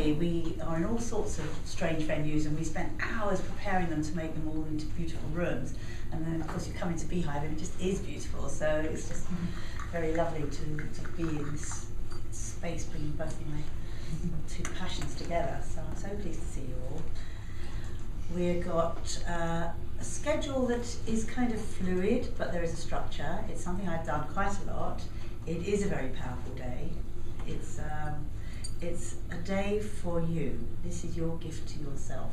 Normally we are in all sorts of strange venues and we spend hours preparing them to make them all into beautiful rooms, and then of course you come into B.Hive and it just is beautiful, so it's just very lovely to be in this space bringing both my two passions together. So I'm so pleased to see you all. We've got a schedule that is kind of fluid, but there is a structure. It's something I've done quite a lot. It is a very powerful day. It's a day for you. This is your gift to yourself,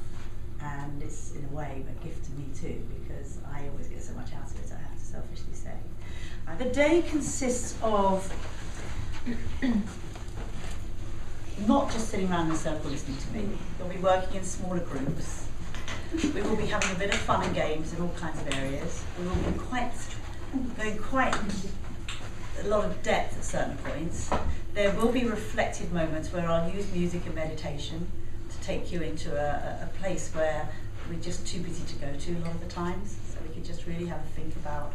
and it's in a way a gift to me too, because I always get so much out of it, I have to selfishly say. The day consists of not just sitting around in a circle listening to me. You'll be working in smaller groups. We will be having a bit of fun and games in all kinds of areas. We will be going quite a lot of depth at certain points. There will be reflective moments where I'll use music and meditation to take you into a place where we're just too busy to go to a lot of the times. So we can just really have a think about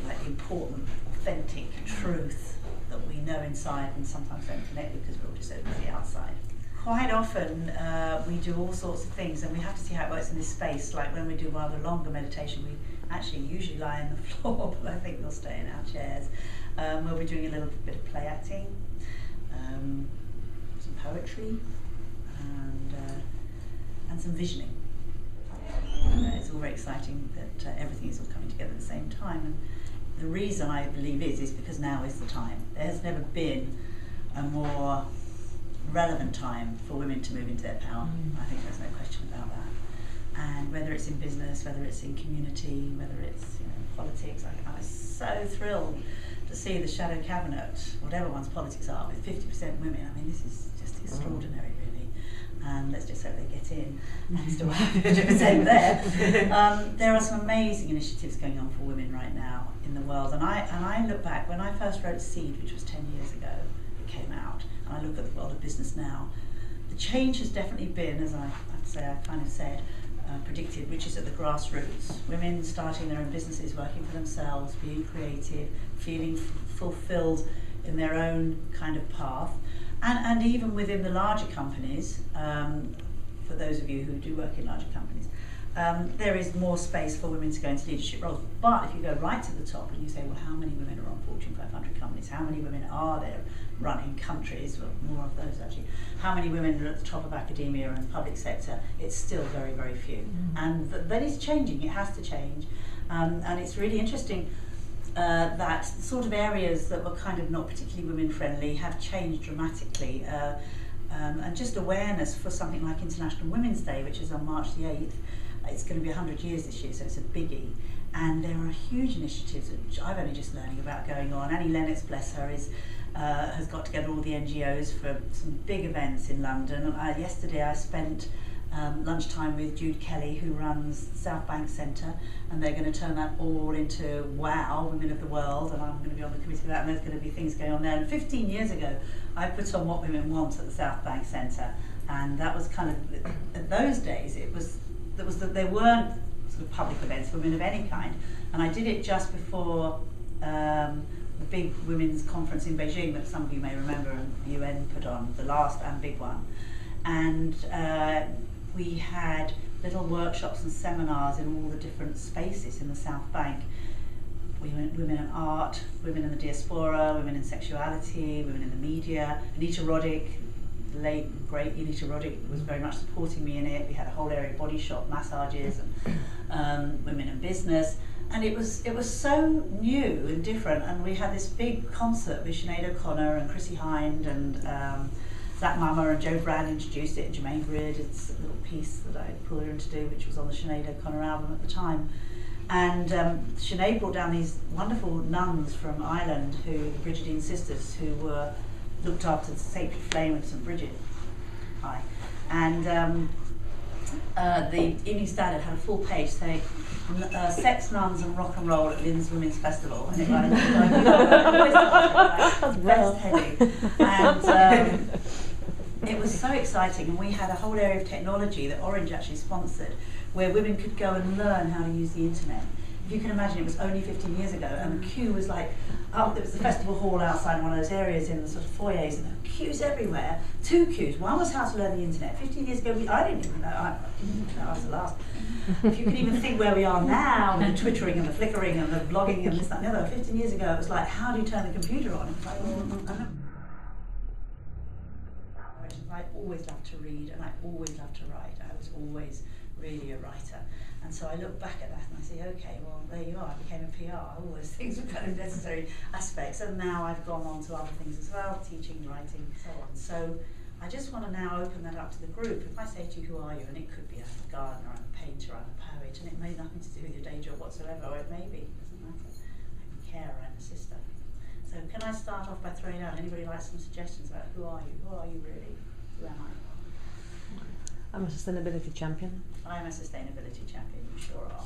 like the important, authentic truth that we know inside and sometimes don't connect with because we're all just so busy outside. Quite often we do all sorts of things, and we have to see how it works in this space. Like when we do rather longer meditation, we actually usually lie on the floor, but I think we'll stay in our chairs. We'll be doing a little bit of play acting, some poetry, and some visioning. It's all very exciting that everything is all coming together at the same time. And the reason I believe is because now is the time. There's never been a more relevant time for women to move into their power. I think there's no question about that. And whether it's in business, whether it's in community, whether it's politics, I was so thrilled to see the shadow cabinet, whatever one's politics are, with 50% women. I mean, this is just extraordinary, really. And let's just hope they get in and still have 50% there. There are some amazing initiatives going on for women right now in the world. And I look back, when I first wrote Seed, which was 10 years ago, it came out, and I look at the world of business now, the change has definitely been, as I kind of said, predicted, which is at the grassroots. Women starting their own businesses, working for themselves, being creative, feeling fulfilled in their own kind of path. And even within the larger companies, for those of you who do work in larger companies, there is more space for women to go into leadership roles. But if you go right to the top and you say, well, how many women are on Fortune 500 companies? How many women are there running countries? Well, more of those actually. How many women are at the top of academia and public sector? It's still very, very few. And that is changing. It has to change. And it's really interesting that sort of areas that were kind of not particularly women-friendly have changed dramatically. And just awareness for something like International Women's Day, which is on March the 8th, it's going to be 100 years this year, so it's a biggie. And there are huge initiatives which I've only just learning about going on. Annie Lennox, bless her, has got together all the NGOs for some big events in London. And yesterday I spent lunchtime with Jude Kelly, who runs the South Bank Centre, and they're going to turn that all into WOW, Women of the World, and I'm going to be on the committee for that, and there's going to be things going on there. And 15 years ago, I put on What Women Want at the South Bank Centre, and that was kind of, at those days, there weren't sort of public events for women of any kind, and I did it just before the big women's conference in Beijing that some of you may remember, and the UN put on, the last and big one. And we had little workshops and seminars in all the different spaces in the South Bank. Women in art, women in the diaspora, women in sexuality, women in the media. Anita Roddick, the late great Anita Roddick, was very much supporting me in it. We had a whole area, body shop, massages, and women in business. And it was so new and different. And we had this big concert with Sinead O'Connor and Chrissy Hind and Zach Mama, and Joe Brown introduced it, and Jermaine Grid. It's a little piece that I pulled her in to do, which was on the Sinead O'Connor album at the time. And Sinead brought down these wonderful nuns from Ireland, the Brigidine sisters, who were looked after the Sacred Flame of St. Bridget. Hi. And the Evening Standard had a full page saying, sex, nuns and rock and roll at Lynne's Women's Festival. And it was best heading. And it was so exciting, and we had a whole area of technology that Orange actually sponsored, where women could go and learn how to use the internet. if you can imagine, it was only 15 years ago, and the queue was like, oh, there was the festival hall outside in one of those areas in the sort of foyers, and there were queues everywhere. 2 queues. One was how to learn the internet. 15 years ago, I didn't even know. I was the last. If you can even think where we are now, with the twittering and the flickering and the blogging and this, that, and the other. 15 years ago, it was like, how do you turn the computer on? It was like, I always loved to read, and I always loved to write. I was always really a writer. And so I look back at that and I say, okay, well, there you are, I became a PR. All those things were kind of necessary aspects. And now I've gone on to other things as well, teaching, writing, so on. So I just want to now open that up to the group. If I say to you, who are you? And it could be I'm a gardener, I'm a painter, I'm a poet, and it may nothing to do with your day job whatsoever, or it may be, it doesn't matter. I'm a carer, I'm a sister. So can I start off by throwing out, anybody like some suggestions about who are you? Who are you really? Who am I? I'm a sustainability champion. I'm a sustainability champion, you sure are.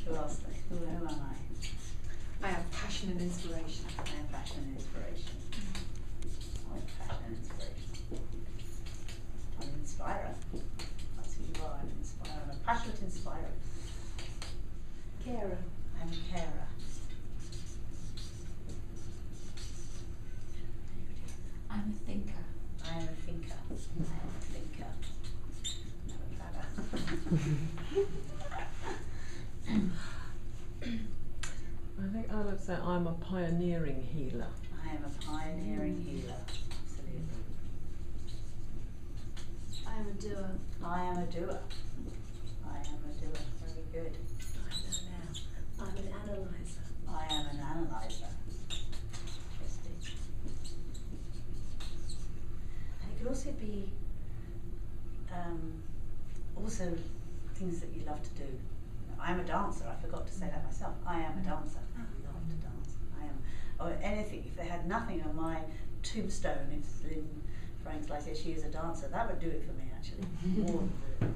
Who else? Who am I? I have passion and inspiration. I am passion and inspiration. I'm passion and inspiration. I'm an inspirer. That's who you are, I'm an inspirer. I'm a passionate inspirer. Carer. I'm a carer. I'm a thinker. I am a thinker. I am a thinker. I'm a planner. I think I would say I'm a pioneering healer. I am a pioneering healer. Absolutely. I am a doer. I am a doer. I am a doer. Very good. I know now. I'm an analyzer. I am an analyzer. Interesting. And it could also be also things that you love to do. I'm a dancer. I forgot to say that myself. I am a dancer. I love to dance. I am, or anything. If they had nothing on my tombstone, if Lynne Frank's like, she is a dancer, that would do it for me actually. More than do it.